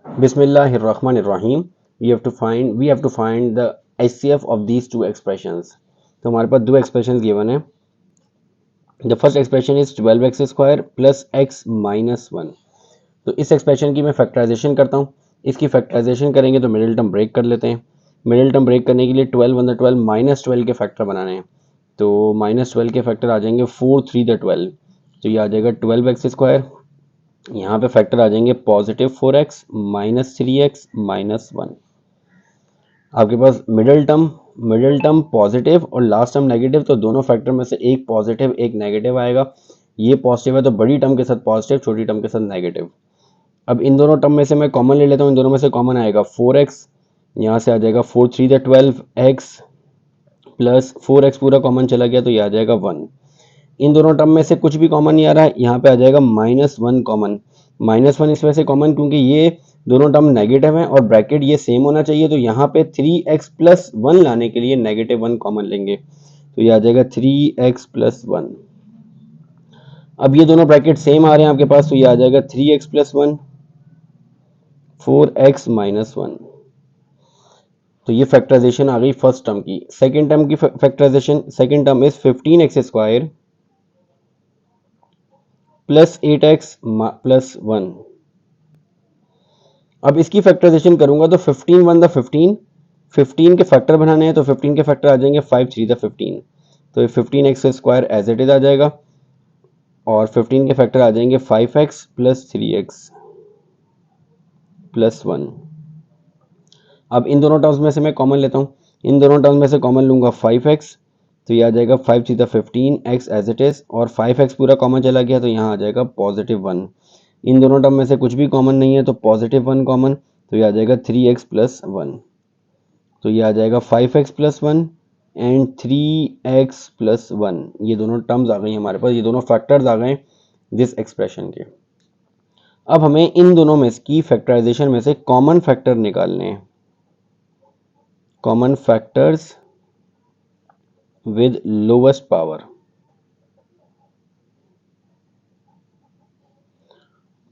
बिस्मिल्लाहिर्रहमानिर्रहीम। We have to find the HCF of these two expressions। तो हमारे पास दो एक्सप्रेशन गिवन है। The first expression is 12x square plus x minus 1। तो इस एक्सप्रेशन की मैं फैक्टराइजेशन करता हूँ। इसकी फैक्टराइजेशन करेंगे तो मिडिल टर्म ब्रेक कर लेते हैं। मिडिल टर्म ब्रेक करने के लिए 12 वन द 12 माइनस 12 के फैक्टर बनाने हैं। तो माइनस 12 के फैक्टर आ जाएंगे 4 3 द 12। तो ये आ जाएगा 12x स्क्वायर। यहाँ पे फैक्टर आ जाएंगे positive 4x minus 3x minus 1। आपके पास मिडिल टर्म पॉजिटिव और लास्ट टर्म नेगेटिव, तो दोनों फैक्टर में से एक पॉजिटिव एक नेगेटिव आएगा। ये पॉजिटिव है तो बड़ी टर्म के साथ पॉजिटिव, छोटी टर्म के साथ नेगेटिव। अब इन दोनों टर्म में से मैं कॉमन ले लेता हूँ। इन दोनों में से कॉमन आएगा 4x, यहाँ से आ जाएगा 4 3 द 12x प्लस 4x पूरा कॉमन चला गया तो ये आ जाएगा 1। इन दोनों टर्म में से कुछ भी कॉमन नहीं आ रहा है, यहाँ पे आ जाएगा माइनस 1 कॉमन। माइनस 1 इस वजह से कॉमन क्योंकि ये दोनों टर्म नेगेटिव हैं और ब्रैकेट ये सेम होना चाहिए। तो यहाँ पे 3x प्लस 1 लाने के लिए नेगेटिव 1 कॉमन लेंगे तो ये आ जाएगा 3x प्लस 1। अब ये दोनों ब्रैकेट सेम आ रहे हैं आपके पास, तो ये आ जाएगा 3x प्लस 1 4x माइनस 1। तो ये फैक्टराइजेशन आ गई फर्स्ट टर्म की। सेकेंड टर्म की factorisation, second term is 15x square plus 8x plus 1। अब इसकी फैक्टराइजेशन करूंगा तो 15 वन द 15, 15 के फैक्टर बनाने हैं तो 15 के फैक्टर आ जाएंगे 5 3 द 15। तो ये 15x square as it is आ जाएगा और 15 के फैक्टर आ जाएंगे 5x प्लस 3x प्लस 1। अब इन दोनों टर्म्स में से मैं कॉमन लेता हूँ। इन दोनों टर्म्स में से कॉमन लूंगा 5x, तो ये आ जाएगा 5 3 the 15x as it is और 5x पूरा कॉमन चला गया तो यहाँ आ जाएगा पॉजिटिव 1। इन दोनों टर्म में से कुछ भी कॉमन नहीं है तो पॉजिटिव 1 कॉमन, तो ये आ जाएगा 3x प्लस 1। तो ये आ जाएगा 5x plus 1 and 3x plus 1। ये दोनों टर्म्स आ गई हमारे पास, ये दोनों फैक्टर्स आ गए दिस एक्सप्रेशन के। अब हमें इन दोनों में की फैक्टराइजेशन में से कॉमन फैक्टर निकालने हैं। Common factors with lowest power.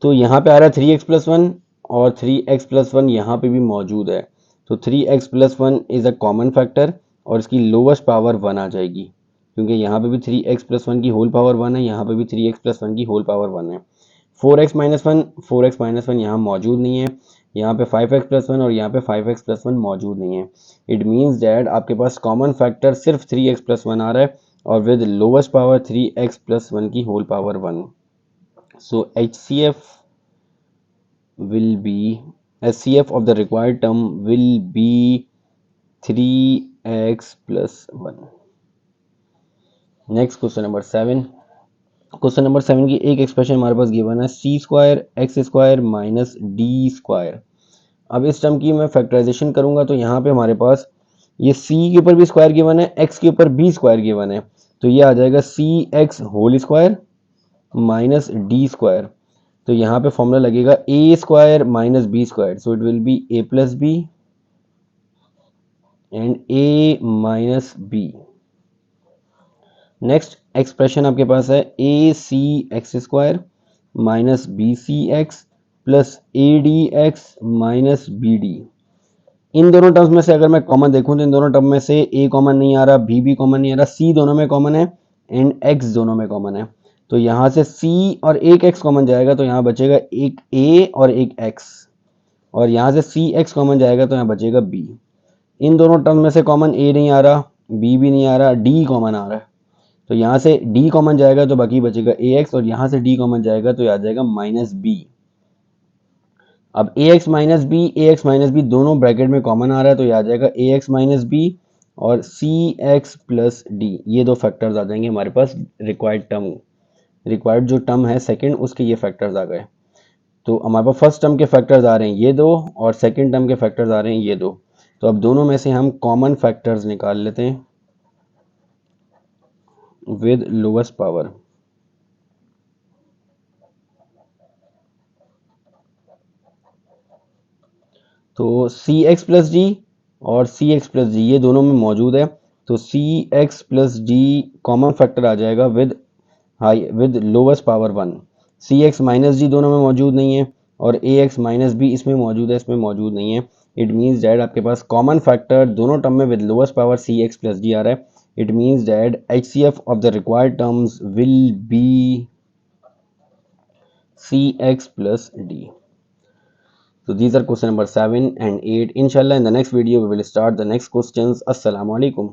तो यहाँ पे आ रहा है 3x प्लस 1 और 3x प्लस 1 यहाँ पे भी मौजूद है। तो 3x plus 1 is a common factor और इसकी लोवेस्ट पावर 1 आ जाएगी क्योंकि यहाँ पे भी 3x प्लस 1 की होल पावर 1 है, यहाँ पे भी 3x प्लस 1 की होल पावर 1 है। 4x माइनस 1 यहाँ मौजूद नहीं है। यहाँ पे 5x प्लस 1 और यहाँ पे 5x प्लस 1 मौजूद नहीं है। इट मीन्स डैट आपके पास कॉमन फैक्टर सिर्फ 3x प्लस 1 आ रहा है और with lowest power 3x plus 1 की whole power 1। So HCF of the required term will be 3x plus 1। Next question number 7। Question number 7 की एक एक्सप्रेशन हमारे पास गिवन है c square x square minus D square. अब इस term की मैं factorisation करूंगा तो यहाँ पे हमारे पास ये c के ऊपर भी स्क्वायर गिवन है, x के ऊपर b स्क्वायर गिवन है, तो ये आ जाएगा cx whole square minus D square. तो यहाँ पे फॉर्मूला लगेगा A square minus B square, so it will be A plus B and A minus B. Next expression आपके पास है A C X square minus B C X plus A D X minus B D. इन दोनों terms में से अगर मैं common देखूं तो इन दोनों टर्म में से ए कॉमन नहीं आ रहा, बी भी कॉमन नहीं आ रहा, सी दोनों में कॉमन है एंड एक्स दोनों में कॉमन है। तो यहाँ से c और एक x कॉमन जाएगा तो यहाँ बचेगा एक a और एक x, और यहाँ से cx कॉमन जाएगा तो यहाँ बचेगा b। इन दोनों टर्म में से कॉमन a नहीं आ रहा, b भी नहीं आ रहा, d कॉमन आ रहा है। तो यहाँ से d कॉमन जाएगा तो बाकी बचेगा ax और यहाँ से d कॉमन जाएगा तो आ जाएगा माइनस b। अब ax माइनस बी दोनों ब्रैकेट में कॉमन आ रहा है तो आ जाएगा ax माइनस बी और cx प्लस डी। ये दो फैक्टर्स आ जाएंगे हमारे पास रिक्वायर्ड जो टर्म है सेकंड, उसके ये फैक्टर्स आ गए। तो हमारे पास फर्स्ट टर्म के फैक्टर्स आ रहे हैं ये दो और सेकंड टर्म के फैक्टर्स आ रहे हैं ये दो। तो अब दोनों में से हम कॉमन फैक्टर्स निकाल लेते हैं विद लोवेस्ट पावर। तो सी एक्स प्लस डी और सी एक्स प्लस डी ये दोनों में मौजूद है, तो C X plus D common factor आ जाएगा with lowest power 1। C X minus D दोनों में मौजूद नहीं है और ए एक्स माइनस बी इसमें मौजूद है, इसमें मौजूद नहीं है। इट मीन्स डैट आपके पास कॉमन फैक्टर दोनों टर्म में with lowest power C X plus D आ रहा है। It means that H C F of the required terms will be C X plus d. So these are question number 7 and 8. Inshallah in the next video we will start the next questions. Assalamu alaikum.